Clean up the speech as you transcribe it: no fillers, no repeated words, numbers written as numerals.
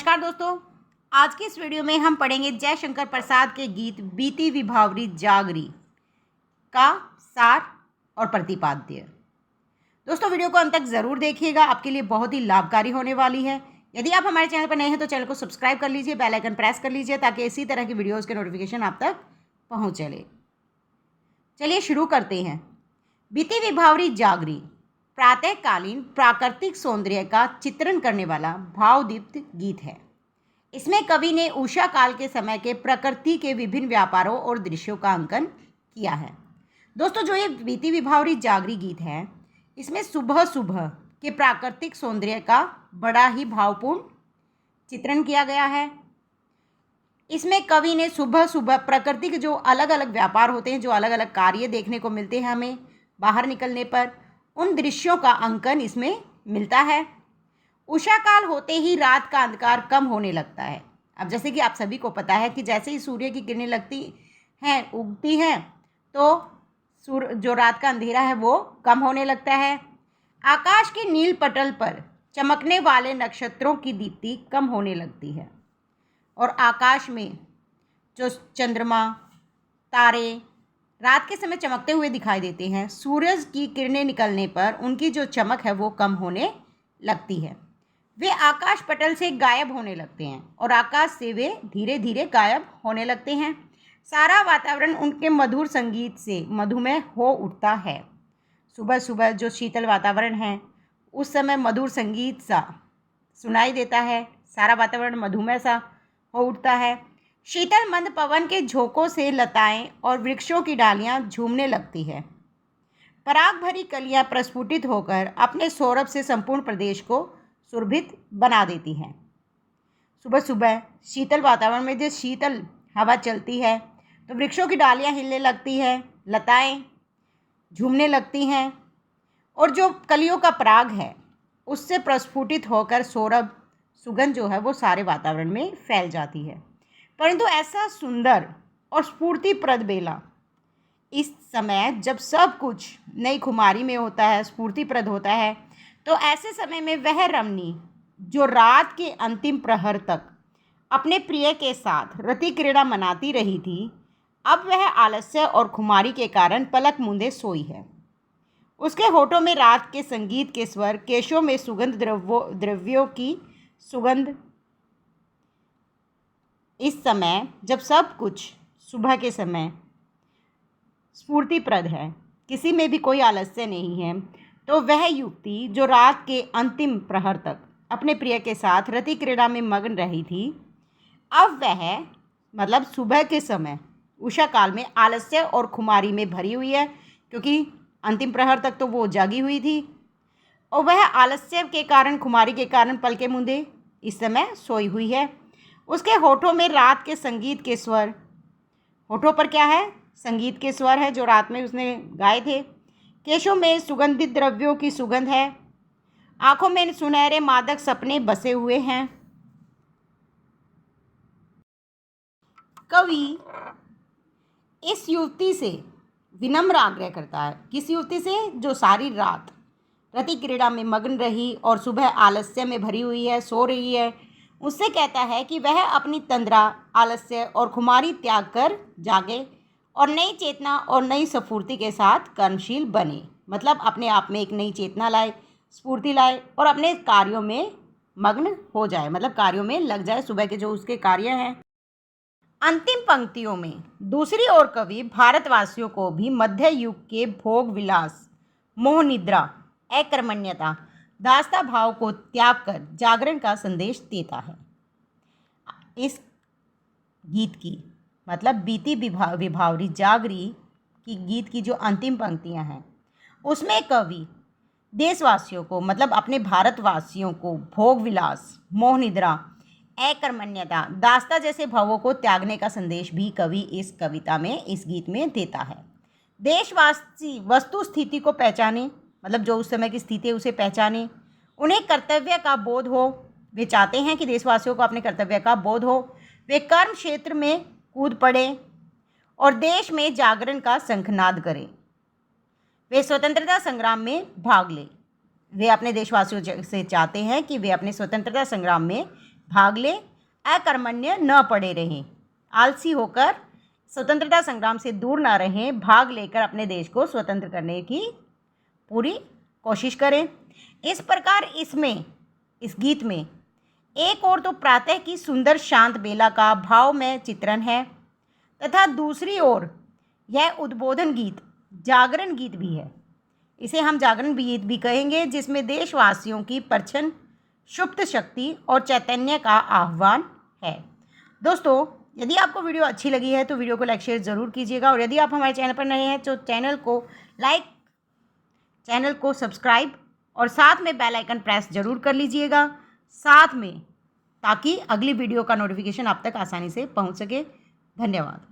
नमस्कार दोस्तों, आज की इस वीडियो में हम पढ़ेंगे जयशंकर प्रसाद के गीत बीती विभावरी जागरी का सार और प्रतिपाद्य। दोस्तों वीडियो को अंत तक ज़रूर देखिएगा, आपके लिए बहुत ही लाभकारी होने वाली है। यदि आप हमारे चैनल पर नए हैं तो चैनल को सब्सक्राइब कर लीजिए, बेल आइकन प्रेस कर लीजिए ताकि इसी तरह की वीडियोज़ के नोटिफिकेशन आप तक पहुँच चले। चलिए शुरू करते हैं। बीती विभावरी जागरी प्रातःकालीन प्राकृतिक सौंदर्य का चित्रण करने वाला भावदीप्त गीत है। इसमें कवि ने उषा काल के समय के प्रकृति के विभिन्न व्यापारों और दृश्यों का अंकन किया है। दोस्तों जो ये बीती विभावरी जागरी गीत है, इसमें सुबह सुबह के प्राकृतिक सौंदर्य का बड़ा ही भावपूर्ण चित्रण किया गया है। इसमें कवि ने सुबह सुबह प्रकृति के जो अलग अलग व्यापार होते हैं, जो अलग अलग कार्य देखने को मिलते हैं हमें बाहर निकलने पर, उन दृश्यों का अंकन इसमें मिलता है। उषा काल होते ही रात का अंधकार कम होने लगता है। अब जैसे कि आप सभी को पता है कि जैसे ही सूर्य की किरणें लगती हैं, उगती हैं, तो जो रात का अंधेरा है वो कम होने लगता है। आकाश के नील पटल पर चमकने वाले नक्षत्रों की दीप्ति कम होने लगती है और आकाश में जो चंद्रमा, तारे रात के समय चमकते हुए दिखाई देते हैं, सूरज की किरणें निकलने पर उनकी जो चमक है वो कम होने लगती है। वे आकाश पटल से गायब होने लगते हैं और आकाश से वे धीरे धीरे गायब होने लगते हैं। सारा वातावरण उनके मधुर संगीत से मधुमेह हो उठता है। सुबह सुबह जो शीतल वातावरण है, उस समय मधुर संगीत सा सुनाई देता है। सारा वातावरण मधुमेह सा हो उठता है। शीतल मंद पवन के झोंकों से लताएं और वृक्षों की डालियां झूमने लगती है। पराग भरी कलियां प्रस्फुटित होकर अपने सौरभ से संपूर्ण प्रदेश को सुरभित बना देती हैं। सुबह सुबह शीतल वातावरण में जो शीतल हवा चलती है तो वृक्षों की डालियां हिलने लगती है, लताएं झूमने लगती हैं और जो कलियों का पराग है उससे प्रस्फुटित होकर सौरभ सुगंध जो है वो सारे वातावरण में फैल जाती है। परंतु ऐसा सुंदर और स्फूर्तिप्रद बेला इस समय जब सब कुछ नई खुमारी में होता है, स्फूर्तिप्रद होता है, तो ऐसे समय में वह रमणी जो रात के अंतिम प्रहर तक अपने प्रिय के साथ रति क्रीड़ा मनाती रही थी, अब वह आलस्य और खुमारी के कारण पलक मूंदे सोई है। उसके होठों में रात के संगीत के स्वर, केशों में सुगंध द्रव्यों की सुगंध। इस समय जब सब कुछ सुबह के समय स्फूर्तिप्रद है, किसी में भी कोई आलस्य नहीं है, तो वह युवती जो रात के अंतिम प्रहर तक अपने प्रिय के साथ रति क्रीड़ा में मग्न रही थी, अब वह मतलब सुबह के समय उषा काल में आलस्य और खुमारी में भरी हुई है, क्योंकि अंतिम प्रहर तक तो वो जागी हुई थी और वह आलस्य के कारण, खुमारी के कारण पलके मूंदे इस समय सोई हुई है। उसके होठों में रात के संगीत के स्वर, होठों पर क्या है? संगीत के स्वर है जो रात में उसने गाए थे। केशों में सुगंधित द्रव्यों की सुगंध है। आंखों में सुनहरे मादक सपने बसे हुए हैं। कवि इस युवती से विनम्र आग्रह करता है। किस युवती से? जो सारी रात रति क्रीड़ा में मग्न रही और सुबह आलस्य में भरी हुई है, सो रही है। उससे कहता है कि वह अपनी तंद्रा, आलस्य और खुमारी त्याग कर जागे और नई चेतना और नई स्फूर्ति के साथ कर्मशील बने। मतलब अपने आप में एक नई चेतना लाए, स्फूर्ति लाए और अपने कार्यों में मग्न हो जाए, मतलब कार्यों में लग जाए, सुबह के जो उसके कार्य हैं। अंतिम पंक्तियों में दूसरी ओर कवि भारतवासियों को भी मध्य युग के भोग विलास, मोह निद्रा, अकर्मण्यता, दासता भाव को त्याग कर जागरण का संदेश देता है। इस गीत की मतलब बीती विभावरी जागरी की गीत की जो अंतिम पंक्तियां हैं, उसमें कवि देशवासियों को मतलब अपने भारतवासियों को भोग विलास, मोह निद्रा, अकर्मण्यता, दासता जैसे भावों को त्यागने का संदेश भी कवि इस कविता में, इस गीत में देता है। देशवासी वस्तु स्थिति को पहचाने, मतलब जो उस समय की स्थिति है उसे पहचाने, उन्हें कर्तव्य का बोध हो। वे चाहते हैं कि देशवासियों को अपने कर्तव्य का बोध हो। वे कर्म क्षेत्र में कूद पड़े और देश में जागरण का शंखनाद करें। वे स्वतंत्रता संग्राम में भाग लें। वे अपने देशवासियों से चाहते हैं कि वे अपने स्वतंत्रता संग्राम में भाग लें, अकर्मण्य न पड़े रहें, आलसी होकर स्वतंत्रता संग्राम से दूर ना रहें, भाग लेकर अपने देश को स्वतंत्र करने की पूरी कोशिश करें। इस प्रकार इस गीत में एक और तो प्रातः की सुंदर शांत बेला का भावमय चित्रण है तथा दूसरी ओर यह उद्बोधन गीत जागरण गीत भी है। इसे हम जागरण गीत भी कहेंगे, जिसमें देशवासियों की परछन, सुप्त शक्ति और चैतन्य का आह्वान है। दोस्तों, यदि आपको वीडियो अच्छी लगी है तो वीडियो को लाइक शेयर ज़रूर कीजिएगा, और यदि आप हमारे चैनल पर नए हैं तो चैनल को सब्सक्राइब और साथ में बेल आइकन प्रेस ज़रूर कर लीजिएगा, साथ में, ताकि अगली वीडियो का नोटिफिकेशन आप तक आसानी से पहुंच सके। धन्यवाद।